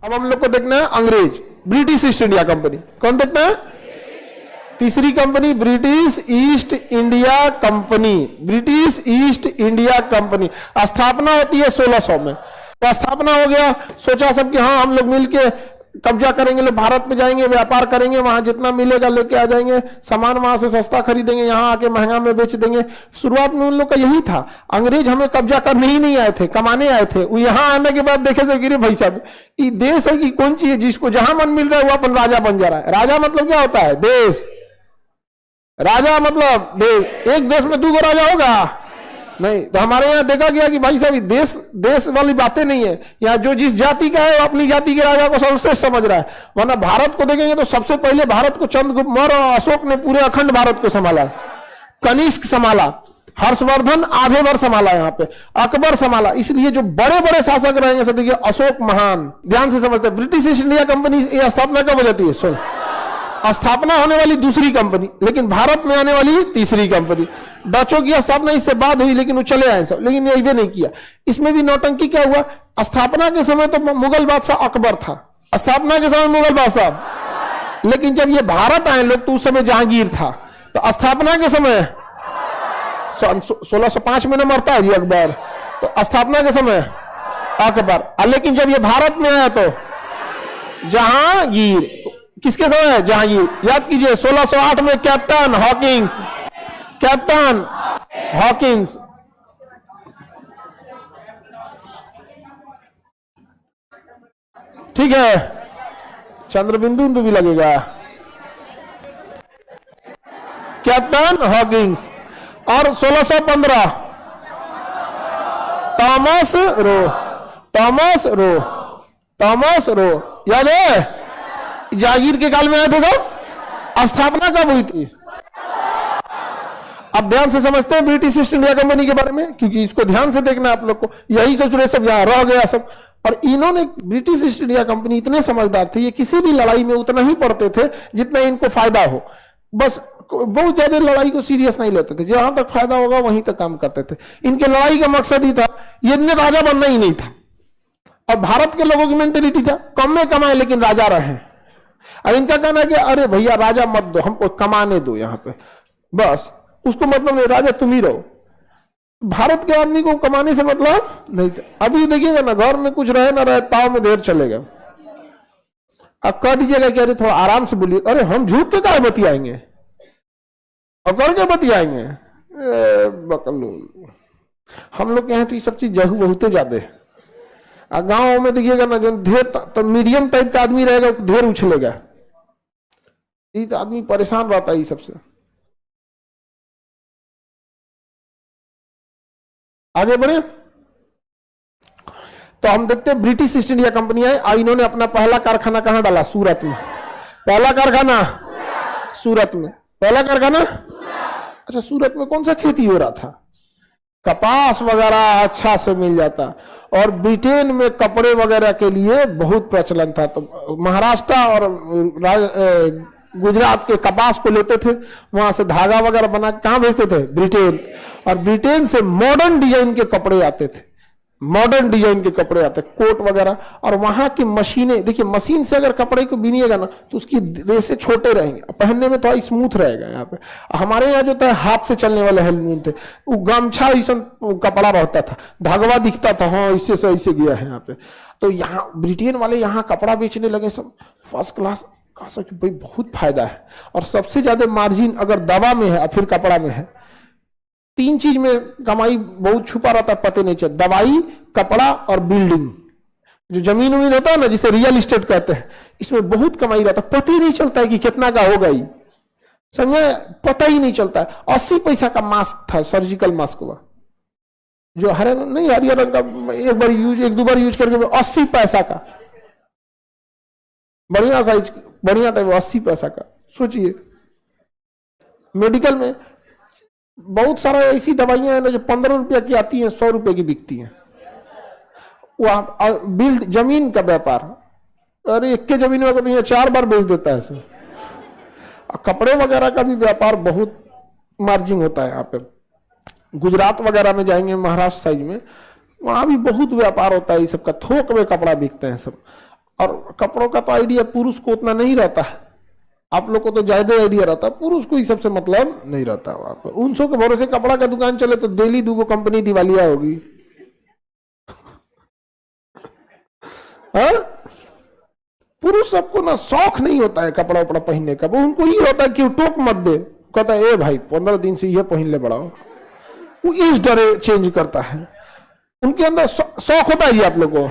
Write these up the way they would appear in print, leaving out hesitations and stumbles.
अब हम लोग को देखना है अंग्रेज, ब्रिटिश ईस्ट इंडिया कंपनी। कौन देखना है? तीसरी company British east India company. British east India company स्थापना होती है 1600 में। तो स्थापना हो गया, सोचा सब कि हाँ हम लोग मिलके कब्जा करेंगे, लोग भारत में जाएंगे, व्यापार करेंगे, वहां जितना मिलेगा लेके आ जाएंगे, सामान वहां से सस्ता खरीदेंगे, यहाँ आके महंगा में बेच देंगे। शुरुआत में उन लोग का यही था। अंग्रेज हमें कब्जा करने ही नहीं आए थे, कमाने आए थे। वो यहाँ आने के बाद देखे थे गिरे भाई साहब ये देश है कि कौन चीज है, जिसको जहां मन मिल रहा है वो अपन राजा बन जा रहा है। राजा मतलब क्या होता है? देश। राजा मतलब देश। एक देश में 2 राजा होगा नहीं। तो हमारे यहाँ देखा गया कि भाई साहब देश देश वाली बातें नहीं है। यहाँ जो जिस जाति का है वो अपनी जाति के राजा को सर्वश्रेष्ठ समझ रहा है। वरना भारत को देखेंगे तो सबसे पहले भारत को चंद्रगुप्त मौर्य और अशोक ने पूरे अखंड भारत को संभाला। कनिष्क संभाला, हर्षवर्धन आधे भर संभाला, यहाँ पे अकबर संभाला। इसलिए जो बड़े बड़े शासक रहेंगे सब देखिए अशोक महान। ध्यान से समझते हैं। ब्रिटिश ईस्ट इंडिया कंपनी स्थापना कब हो जाती है? सुन, स्थापना होने वाली दूसरी कंपनी, लेकिन भारत में आने वाली तीसरी कंपनी। डचों की स्थापना इससे बाद हुई, लेकिन वो चले आए सब, लेकिन ये नहीं किया। इसमें भी नौटंकी क्या हुआ? स्थापना के समय तो मुगल बादशाह अकबर था, स्थापना के समय मुगल बादशाह, लेकिन जब ये भारत आए लोग तो उस समय जहांगीर था। तो स्थापना के समय 1605 में न मरता है जी अकबर, तो स्थापना के समय अकबर, लेकिन जब ये भारत में आया तो जहांगीर। किसके समय है? जहांगीर। याद कीजिए 1608 में कैप्टन हॉकिंस, कैप्टन हॉकिंस। ठीक है, चंद्रबिंदु भी लगेगा। Captain Hawkins. और 1615 Thomas Roe, Thomas Roe, Thomas Roe. याद है? जागीर के काल में आए थे सब। स्थापना कब हुई थी? अब ध्यान से समझते हैं ब्रिटिश ईस्ट इंडिया कंपनी के बारे में, क्योंकि इसको ध्यान से देखना है आप लोग को। यही सोच रहे सब यहां रह गया सब। और इन्होंने ब्रिटिश ईस्ट इंडिया कंपनी इतने समझदार थे, ये किसी भी लड़ाई में उतना ही पड़ते थे जितना इनको फायदा हो। बस बहुत ज्यादा लड़ाई को सीरियस नहीं लेते थे, जहां तक फायदा होगा वहीं तक काम करते थे। इनके लड़ाई का मकसद ही था, ये राजा बनना ही नहीं था। और भारत के लोगों की मेंटेलिटी था कम में कमाए लेकिन राजा रहे। और इनका कहना है कि अरे भैया राजा मत दो, हमको कमाने दो यहाँ पे, बस उसको मतलब नहीं, राजा तुम ही रहो। भारत के आदमी को कमाने से मतलब नहीं था। अभी देखिएगा ना, घर में कुछ रहे ना रहे, ताव में देर चलेगा। अब कह दीजिएगा कि अरे थोड़ा आराम से बोलिए, अरे हम झूठ के काहे बतियाएंगे और करके बतियाएंगे। बकलोल, हम लोग के यहाँ तो ये सब चीज जहू बहुते ज्यादा है। गांव में देखिएगा ना, जो ढेर तो मीडियम टाइप का आदमी रहेगा ढेर उछलेगा, ये तो आदमी परेशान रहता है ये सबसे। आगे बढ़े तो हम देखते हैं ब्रिटिश ईस्ट इंडिया कंपनी है और इन्होंने अपना पहला कारखाना कहां डाला? सूरत में। पहला कारखाना सूरत में। पहला कारखाना अच्छा, सूरत में कौन सा खेती हो रहा था? कपास वगैरह अच्छा से मिल जाता। और ब्रिटेन में कपड़े वगैरह के लिए बहुत प्रचलन था। तो महाराष्ट्र और गुजरात के कपास को लेते थे, वहां से धागा वगैरह बना कहां भेजते थे? ब्रिटेन। और ब्रिटेन से मॉडर्न डिजाइन के कपड़े आते थे, मॉडर्न डिजाइन के कपड़े आते, कोट वगैरह। और वहां की मशीनें देखिए, मशीन से अगर कपड़े को बीनिएगा ना तो उसकी रेसे छोटे रहेंगे, पहनने में थोड़ा स्मूथ रहेगा। यहाँ पे हमारे यहाँ जो था हाथ से चलने वाले हेलमेट थे, वो गमछा ऐसा कपड़ा रहता था, धागवा दिखता था, हाँ इससे से ऐसे गया है यहाँ पे। तो यहाँ ब्रिटेन वाले यहाँ कपड़ा बेचने लगे सब फर्स्ट क्लास, कहा कि भाई बहुत फायदा है। और सबसे ज्यादा मार्जिन अगर दवा में है और फिर कपड़ा में है, 3 चीज में कमाई बहुत छुपा रहता है, पता नहीं चलता। दवाई, कपड़ा और बिल्डिंग, जो जमीन उमीन होता है ना जिसे रियल एस्टेट कहते हैं, इसमें बहुत कमाई रहता है। पता ही नहीं चलता है कि कितना का होगा, ही समझे, पता ही नहीं चलता है। 80 पैसा का मास्क था, सर्जिकल मास्क हुआ, जो हरे नहीं हरियर रंग का, एक दो बार यूज करके 80 पैसा का, बढ़िया साइज, बढ़िया टाइप, 80 पैसा का। सोचिए मेडिकल में बहुत सारा ऐसी दवाइयां हैं ना जो 15 रुपया की आती हैं, 100 रुपए की बिकती हैं। वहां बिल्ड जमीन का व्यापार, अरे एक के जमीन में अगर 4 बार बेच देता है सर। कपड़े वगैरह का भी व्यापार बहुत मार्जिन होता है यहाँ पे। गुजरात वगैरह में जाएंगे, महाराष्ट्र साइड में, वहां भी बहुत व्यापार होता है ये सबका, थोक में कपड़ा बिकते हैं सब। और कपड़ों का तो आइडिया पुरुष को उतना नहीं रहता है, आप लोग को तो ज्यादा आइडिया रहता है, पुरुष को ही सबसे मतलब नहीं रहता। आपको 900 के भरोसे कपड़ा का दुकान चले तो डेली 2 कंपनी दिवालिया होगी। हाँ, पुरुष सबको ना शौक नहीं होता है कपड़ा उपड़ा पहनने का, वो उनको ये होता है कि टोक मत दे, कहता है ए भाई 15 दिन से ये पहन ले बढ़ाओ, वो इस डरे चेंज करता है। उनके अंदर शौक होता है ये आप लोगों को,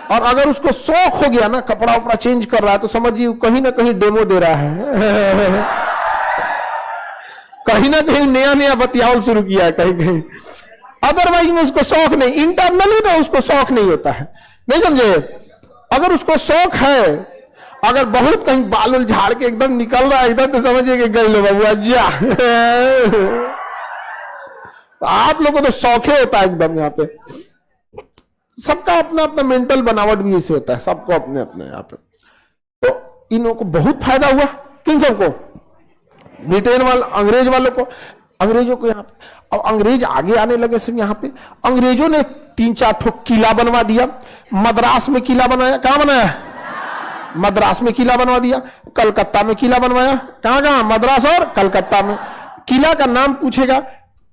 और अगर उसको शौक हो गया ना कपड़ा उपड़ा चेंज कर रहा है तो समझिए कहीं ना कहीं डेमो दे रहा है। कहीं ना कहीं नया नया बतियावल शुरू किया है कहीं कहीं, अदरवाइज में उसको शौक नहीं, इंटरनली तो उसको शौक नहीं होता है, नहीं समझे। अगर उसको शौक है, अगर बहुत कहीं बाल उल झाड़ के एकदम निकल रहा है एकदम, तो समझिए कि गई लो बाबू जा। तो आप लोगों को तो शौक होता है एकदम, यहाँ पे सबका अपना अपना मेंटल बनावट भी ऐसे होता है, सबको अपने अपने यहाँ पे। तो इन लोगों को बहुत फायदा हुआ, किन सबको, ब्रिटेन वाले अंग्रेज वालों को, अंग्रेजों को यहाँ पे। अब अंग्रेज आगे आने लगे सब यहाँ पे, अंग्रेजों ने 3-4 ठो किला बनवा दिया, मद्रास में किला बनाया, कहां बनाया, मद्रास में किला बनवा दिया, कलकत्ता में किला बनवाया, कहां कहां, मद्रास और कलकत्ता में। किला का नाम पूछेगा,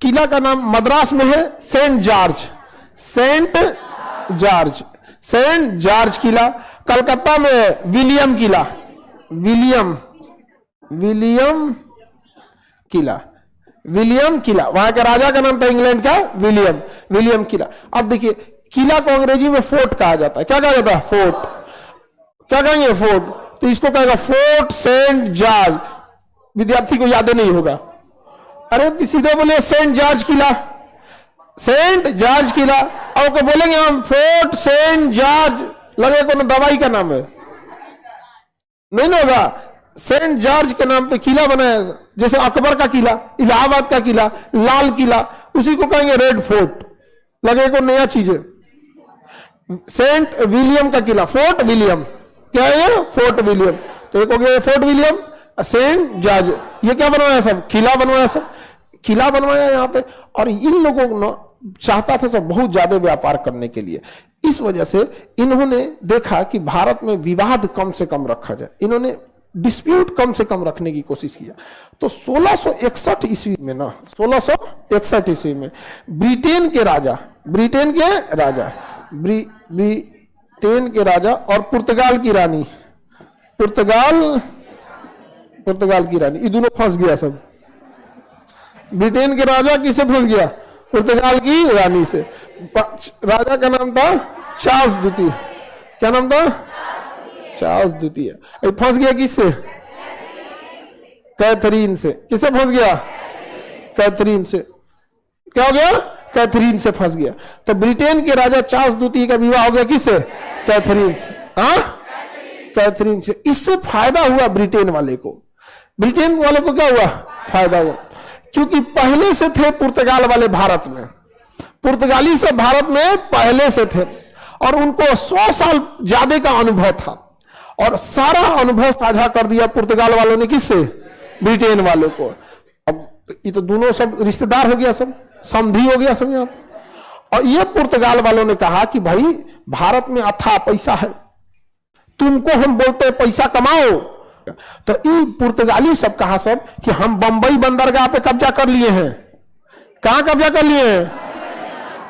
किला का नाम मद्रास में है saint George, saint George, saint George किला। कलकत्ता में विलियम किला, विलियम किला, विलियम किला, वहां के राजा का नाम था इंग्लैंड का विलियम किला। अब देखिए किला को अंग्रेजी में फोर्ट कहा जाता है, क्या कहा जाता है, फोर्ट, क्या कहेंगे, फोर्ट। तो इसको कहेगा फोर्ट सेंट जॉर्ज, विद्यार्थी को याद नहीं होगा, अरे सीधे बोले सेंट जॉर्ज किला, सेंट जॉर्ज किला, और को बोलेंगे हम फोर्ट सेंट जॉर्ज, लगे कोनो दवाई का नाम है, नहीं ना होगा। सेंट जॉर्ज के नाम पे किला बनाया, जैसे अकबर का किला, इलाहाबाद का किला, लाल किला, उसी को कहेंगे रेड फोर्ट, लगे को नया चीज है। सेंट विलियम का किला, फोर्ट विलियम, क्या है, फोर्ट विलियम। तो एक हो गया फोर्ट विलियम, सेंट जॉर्ज, ये क्या बनवाया, सब किला बनवाया, सब किला बनवाया यहाँ पे। और इन लोगों को चाहता था सब बहुत ज्यादा व्यापार करने के लिए, इस वजह से इन्होंने देखा कि भारत में विवाद कम से कम रखा जाए, इन्होंने डिस्प्यूट कम से कम रखने की कोशिश किया। तो 1661 ईस्वी में ना, 1661 ईस्वी में ब्रिटेन के राजा और पुर्तगाल की रानी, पुर्तगाल की रानी, ये दोनों फंस गया सब। ब्रिटेन के राजा किससे फंस गया, पुर्तगाल की रानी से। राजा का नाम था चार्ल्स द्वितीय, क्या नाम था, चार्ल्स द्वितीय। फंस गया किससे, कैथरीन से। किससे फंस गया, कैथरीन से। क्या हो गया, कैथरीन से फंस गया। तो ब्रिटेन के राजा चार्ल्स द्वितीय का विवाह हो गया किससे, कैथरीन से। हाँ, कैथरीन से। इससे फायदा हुआ ब्रिटेन वाले को, ब्रिटेन वाले को क्या हुआ, फायदा हुआ, क्योंकि पहले से थे पुर्तगाल वाले भारत में, पुर्तगाली से भारत में पहले से थे, और उनको 100 साल ज्यादा का अनुभव था, और सारा अनुभव साझा कर दिया पुर्तगाल वालों ने किससे, ब्रिटेन वालों को। अब ये तो दोनों सब रिश्तेदार हो गया, सब समधी हो गया सब यहाँ। और ये पुर्तगाल वालों ने कहा कि भाई भारत में अथाह पैसा है, तुमको हम बोलते हैं पैसा कमाओ। तो ये पुर्तगाली सब कहा सब कि हम बंबई बंदरगाह पे कब्जा कर लिए हैं। कहां कब्जा कर लिए हैं,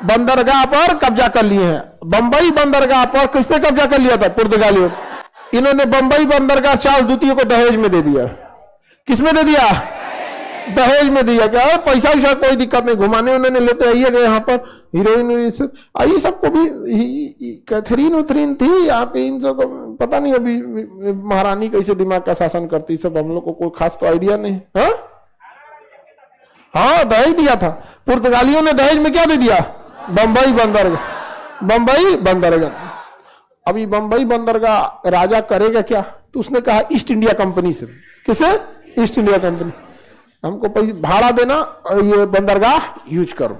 बंदरगाह पर कब्जा कर लिए हैं। बंबई बंदरगाह पर किसने कब्जा कर लिया था, पुर्तगालियों। इन्होंने बंबई बंदरगाह चार्ल्स द्वितीय को दहेज में दे दिया। किसमें दे दिया, दहेज में दिया। क्या पैसा वैसा कोई दिक्कत नहीं, घुमाने उन्होंने लेते आइए गए यहाँ पर हीरोइन, आई सबको भी कैथरीन उथरीन थी यहाँ पे, इन सबको पता नहीं अभी महारानी कैसे दिमाग का शासन करती, सब हम लोग को कोई खास तो आइडिया नहीं। हाँ, दहेज दिया था पुर्तगालियों ने, दहेज में क्या दे दिया, बंबई बंदरगाह, बंबई बंदरगाह। अभी बंबई बंदरगाह राजा करेगा क्या, तो उसने कहा ईस्ट इंडिया कंपनी से। किसे, ईस्ट इंडिया कंपनी, हमको पैसे भाड़ा देना, ये बंदरगाह यूज करो।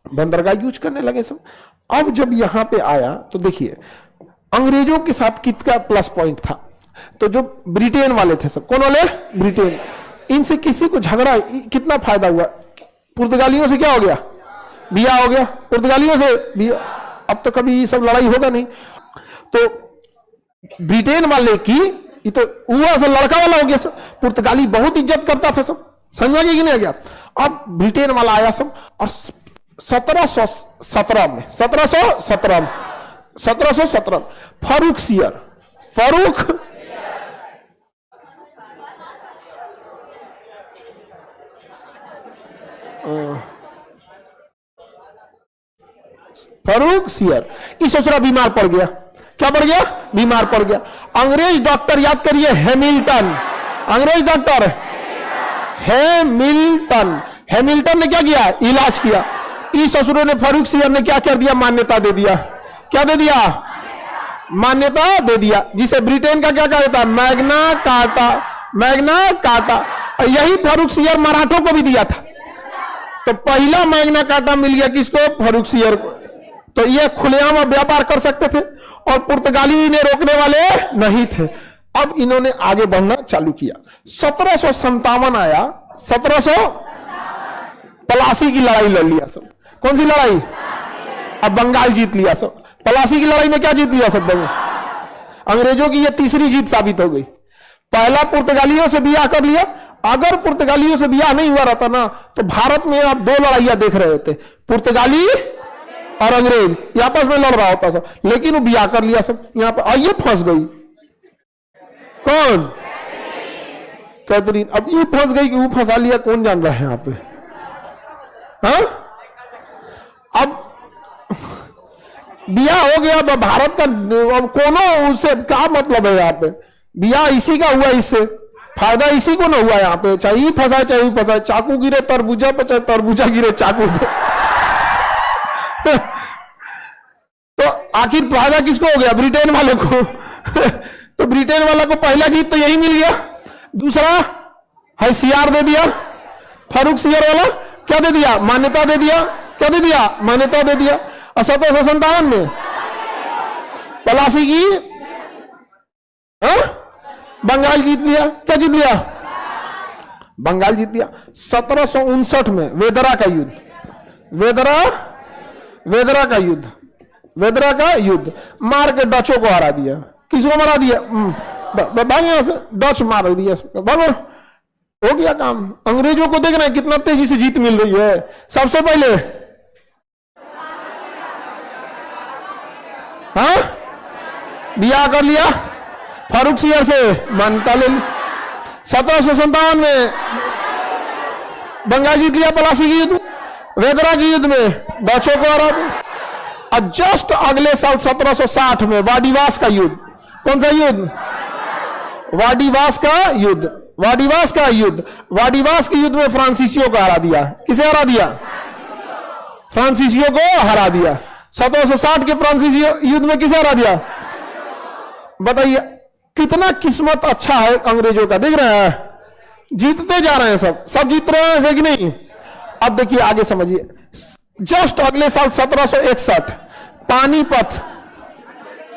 बंदरगाह यूज करने लगे सब। अब जब यहां पे आया तो देखिए अंग्रेजों के साथ कितना प्लस पॉइंट था। तो जो ब्रिटेन वाले थे सब, कौन वाले, ब्रिटेन, इनसे किसी को झगड़ा, कितना फायदा हुआ। पुर्तगालियों से क्या हो गया, बिया हो गया, पुर्तगालियों से बिया। अब तो कभी ये सब लड़ाई होगा नहीं। तो ब्रिटेन वाले की, ये तो वो ऐसा लड़का वाला हो गया सब, पुर्तगाली बहुत इज्जत करता था सब, समझ में कि नहीं आ गया। अब ब्रिटेन वाला आया सब, और 1717 में 1717 फारूक सियर, फारूक फारूक सियर, इस ससुरा बीमार पड़ गया। क्या पड़ गया? बीमार पड़ गया। अंग्रेज डॉक्टर, याद करिए, हैमिल्टन, अंग्रेज डॉक्टर हैमिल्टन, हैमिल्टन ने क्या किया? इलाज किया। इस ससुरों ने, फारूक सियर ने क्या कर दिया? मान्यता दे दिया। क्या दे दिया? मान्यता दे दिया, जिसे ब्रिटेन का क्या कहा जाता है? Magna carta, Magna carta. और यही फारूक सियर मराठों को भी दिया था। तो पहला मैग्ना कार्टा मिल गया किसको? फारूक सियर को। तो ये खुलेआम व्यापार कर सकते थे और पुर्तगाली ने रोकने वाले नहीं थे। अब इन्होंने आगे बढ़ना चालू किया। 1757 आया, 1700 पलासी की लड़ाई लड़ लिया सब। कौन सी लड़ाई? अब बंगाल जीत लिया सब। पलासी की लड़ाई में क्या जीत लिया सब? अंग्रेजों की यह तीसरी जीत साबित हो गई। पहला पुर्तगालियों से बियाह कर लिया। अगर पुर्तगालियों से बियाह नहीं हुआ रहता ना, तो भारत में आप दो लड़ाइयां देख रहे होते, पुर्तगाली और अंग्रेज, ये आपस में लड़ रहा होता सब। लेकिन वो बियाह कर लिया सब। यहां पर आइए फंस गई। कौन? कैथरीन। अब ये फंस गई कि वो फंसा लिया, कौन जान रहा है यहाँ पे? हाँ, अब बियाह हो गया। अब भारत का अब कोनो उससे क्या मतलब है? यहाँ पे बियाह इसी का हुआ, इससे फायदा इसी को ना हुआ यहाँ पे। चाहे ही फंसाए चाहे ही फंसाए, चाकू गिरे तरबूजा पे, चाहे तरबूजा गिरे चाकू पे। तो आखिर फायदा किसको हो गया? ब्रिटेन वाले को। तो ब्रिटेन वाला को पहला जीत तो यही मिल गया। दूसरा है सीआर दे दिया, फारूक सियर वाला क्या दे दिया? मान्यता दे दिया। क्या दे दिया? मान्यता दे दिया। 1757 में पलासी की बंगाल जीत लिया। क्या जीत लिया? बंगाल जीत लिया। 1759 में वेदरा का युद्ध, वेदरा का युद्ध, वेदरा का युद्ध मार के डचों को हरा दिया। किसको मारा दिया? भाग यहां से, डच मार दिया। भागो, हो गया काम। अंग्रेजों को देख रहे हैं कितना तेजी से जीत मिल रही है। सबसे पहले हाँ बियाह कर लिया फारूक सियर से, मान्यता ले ली। 1757 में बंगाल जीत लिया पलासी के युद्ध, वेदरा के युद्ध में डचों को हरा दिया। और जस्ट अगले साल 1760 में वाडिवास का युद्ध। कौन सा युद्ध? वाडिवास का युद्ध, वाडिवास का युद्ध। वाडिवास के युद्ध में फ्रांसीसियों को हरा दिया। किसे हरा दिया? फ्रांसीसियों को हरा दिया। 1760 के फ्रांसीसी युद्ध में किसे हरा दिया? बताइए कितना किस्मत अच्छा है अंग्रेजों का। देख रहे हैं, जीतते जा रहे हैं, सब जीत रहे हैं, ऐसे कि नहीं? अब देखिए आगे समझिए। जस्ट अगले साल 1761 पानीपत,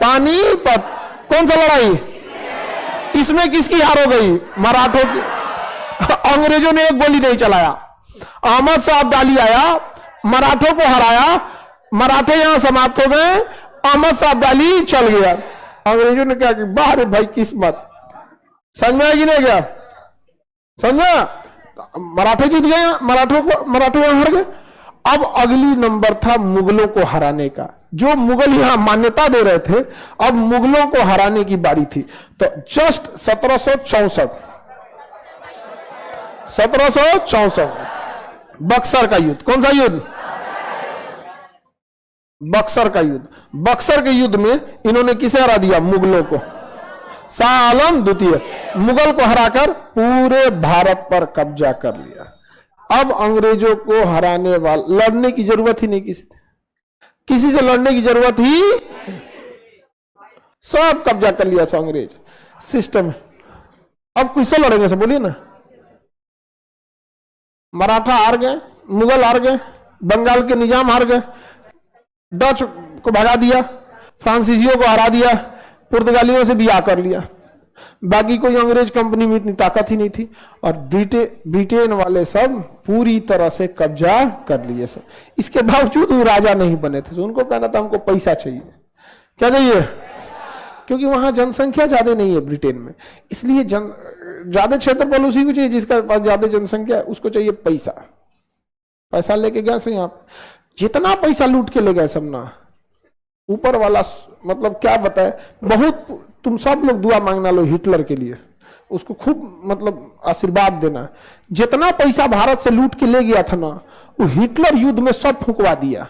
पानीपत कौन सा लड़ाई? इसमें किसकी हार हो गई? मराठों की। अंग्रेजों ने एक गोली नहीं चलाया। अहमद शाह अब्दाली आया, मराठों को हराया, मराठे यहां समाप्त हो गए, अहमद शाह अब्दाली चल गया। अंग्रेजों ने क्या किया? बाहर भाई किस्मत। समझ कि नहीं गया? समझा? मराठे जीत गए, मराठे यहां हार गए। अब अगली नंबर था मुगलों को हराने का। जो मुगल यहां मान्यता दे रहे थे, अब मुगलों को हराने की बारी थी। तो जस्ट 1764 बक्सर का युद्ध। कौन सा युद्ध? बक्सर का युद्ध। बक्सर के युद्ध में इन्होंने किसे हरा दिया? मुगलों को। शाह आलम द्वितीय मुगल को हराकर पूरे भारत पर कब्जा कर लिया। अब अंग्रेजों को हराने वाला, लड़ने की जरूरत ही नहीं, किसी से लड़ने की जरूरत ही, सब कब्जा कर लिया सब अंग्रेज सिस्टम। अब किससे लड़ेंगे? सब बोलिए ना। मराठा हार गए, मुगल हार गए, बंगाल के निजाम हार गए, डच को भगा दिया, फ्रांसीसियों को हरा दिया, पुर्तगालियों से बियाह कर लिया। बाकी कोई अंग्रेज कंपनी में इतनी ताकत ही नहीं थी। और ब्रिटेन वाले सब पूरी तरह से कब्जा कर लिए सब। इसके बावजूद वो राजा नहीं बने थे। उनको कहना था हमको पैसा चाहिए। क्या चाहिए? क्योंकि वहां जनसंख्या ज्यादा नहीं है ब्रिटेन में, इसलिए ज्यादा क्षेत्रफल उसी को चाहिए जिसका पास ज्यादा जनसंख्या है, उसको चाहिए पैसा। पैसा लेके गया से यहाँ जितना पैसा लूट के ले गए सब ना, ऊपर वाला मतलब क्या बताए, बहुत तुम सब लोग दुआ मांगना लो हिटलर के लिए, उसको खूब मतलब आशीर्वाद देना। जितना पैसा भारत से लूट के ले गया था ना, वो हिटलर युद्ध में सब फूंकवा दिया।